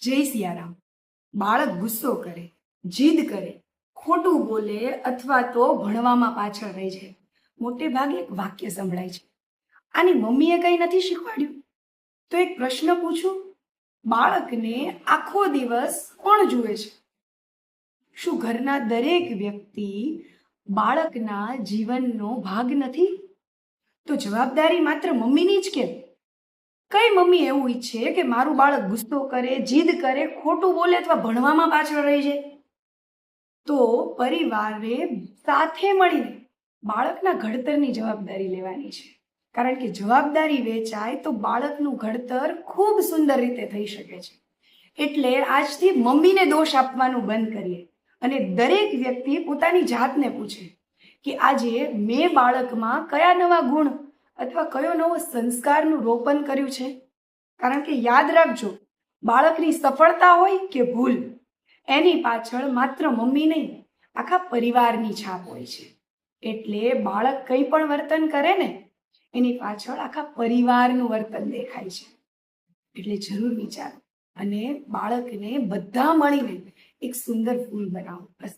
જય સિયારામ. બાળક ગુસ્સો કરે, જીદ કરે, ખોટું બોલે અથવા તો ભણવામાં પાછળ રહી જાય. મોટે ભાગે એક વાક્ય સંભળાય છે, આની મમ્મીએ કંઈ નથી શીખવાડ્યું. તો એક પ્રશ્ન પૂછું, બાળકને આખો દિવસ કોણ જુએ છે? શું ઘરના દરેક વ્યક્તિ બાળકના જીવનનો ભાગ નથી? તો જવાબદારી માત્ર મમ્મીની જ કેમ? કઈ મમ્મી એવું ઈચ્છે કે મારું બાળક ગુસ્સો કરે, જીદ કરે, ખોટું બોલે અથવા ભણવામાં પાછળ રહી જાય? તો પરિવારે સાથે મળીને બાળકના ઘડતરની જવાબદારી લેવાની છે. કારણ કે જવાબદારી વેચાય તો બાળકનું ઘડતર ખૂબ સુંદર રીતે થઈ શકે છે. એટલે આજથી મમ્મીને દોષ આપવાનું બંધ કરીએ અને દરેક વ્યક્તિ પોતાની જાતને પૂછે કે આજે મેં બાળકમાં કયા નવા ગુણ અથવા કયો નવો સંસ્કારનું રોપણ કર્યું છે. કારણ કે યાદ રાખજો, બાળકની સફળતા હોય કે ભૂલ, એની પાછળ માત્ર મમ્મી નહીં, આખા પરિવારની છાપ હોય છે. એટલે બાળક કંઈ પણ વર્તન કરે ને, એની પાછળ આખા પરિવારનું વર્તન દેખાય છે. એટલે જરૂર વિચારો અને બાળકને બધા મળીને એક સુંદર ફૂલ બનાવો. બસ.